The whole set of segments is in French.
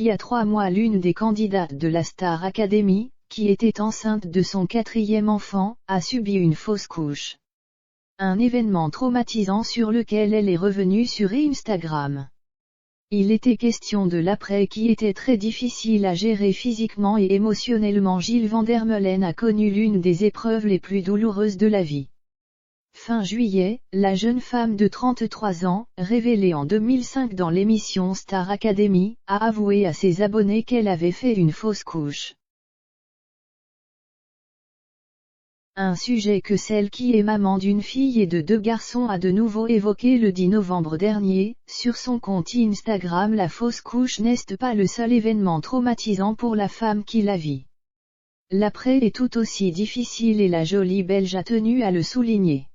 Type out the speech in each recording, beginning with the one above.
y a 3 mois l'une des candidates de la Star Academy, qui était enceinte de son 4e enfant, a subi une fausse couche. Un événement traumatisant sur lequel elle est revenue sur Instagram. Il était question de l'après qui était très difficile à gérer physiquement et émotionnellement. Jill Van der Meulen a connu l'une des épreuves les plus douloureuses de la vie. Fin juillet, la jeune femme de 33 ans, révélée en 2005 dans l'émission Star Academy, a avoué à ses abonnés qu'elle avait fait une fausse couche. Un sujet que celle qui est maman d'une fille et de 2 garçons a de nouveau évoqué le 10 novembre dernier, sur son compte Instagram. La fausse couche n'est pas le seul événement traumatisant pour la femme qui la vit. L'après est tout aussi difficile et la jolie Belge a tenu à le souligner.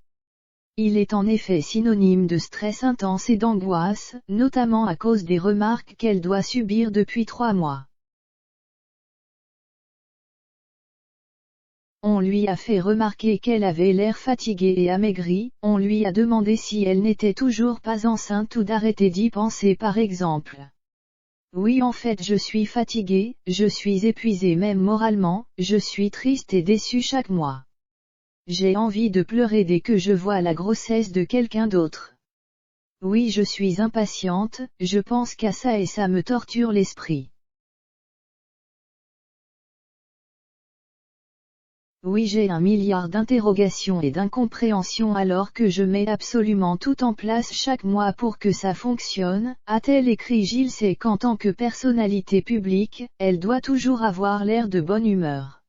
Il est en effet synonyme de stress intense et d'angoisse, notamment à cause des remarques qu'elle doit subir depuis 3 mois. On lui a fait remarquer qu'elle avait l'air fatiguée et amaigrie, on lui a demandé si elle n'était toujours pas enceinte ou d'arrêter d'y penser par exemple. Oui, en fait je suis fatiguée, je suis épuisée même moralement, je suis triste et déçue chaque mois. J'ai envie de pleurer dès que je vois la grossesse de quelqu'un d'autre. Oui, je suis impatiente, je pense qu'à ça et ça me torture l'esprit. Oui, j'ai 1 milliard d'interrogations et d'incompréhensions alors que je mets absolument tout en place chaque mois pour que ça fonctionne, a-t-elle écrit. Jill sait qu'en tant que personnalité publique, elle doit toujours avoir l'air de bonne humeur.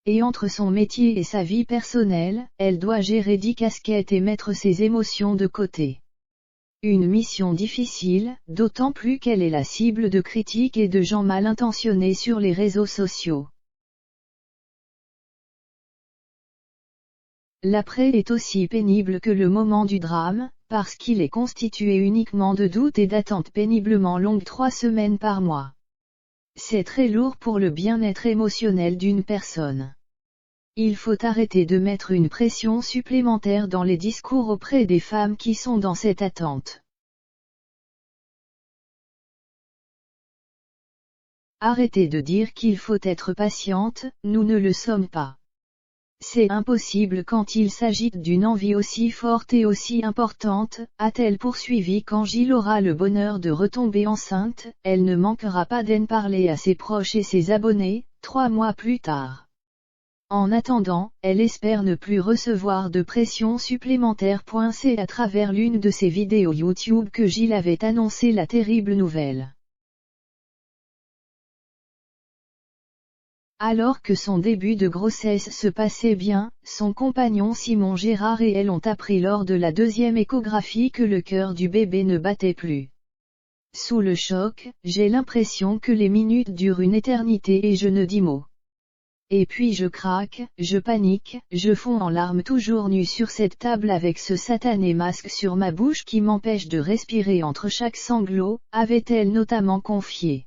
Et entre son métier et sa vie personnelle, elle doit gérer 10 casquettes et mettre ses émotions de côté. Une mission difficile, d'autant plus qu'elle est la cible de critiques et de gens mal intentionnés sur les réseaux sociaux. L'après est aussi pénible que le moment du drame, parce qu'il est constitué uniquement de doutes et d'attentes péniblement longues 3 semaines par mois. C'est très lourd pour le bien-être émotionnel d'une personne. Il faut arrêter de mettre une pression supplémentaire dans les discours auprès des femmes qui sont dans cette attente. Arrêtez de dire qu'il faut être patiente, nous ne le sommes pas. C'est impossible quand il s'agit d'une envie aussi forte et aussi importante, a-t-elle poursuivi. Quand Jill aura le bonheur de retomber enceinte, elle ne manquera pas d'en parler à ses proches et ses abonnés, 3 mois plus tard. En attendant, elle espère ne plus recevoir de pression supplémentaire. C'est à travers l'une de ses vidéos YouTube que Jill avait annoncé la terrible nouvelle. Alors que son début de grossesse se passait bien, son compagnon Simon Gérard et elle ont appris lors de la 2e échographie que le cœur du bébé ne battait plus. Sous le choc, j'ai l'impression que les minutes durent une éternité et je ne dis mot. Et puis je craque, je panique, je fonds en larmes toujours nue sur cette table avec ce satané masque sur ma bouche qui m'empêche de respirer entre chaque sanglot, avait-elle notamment confié.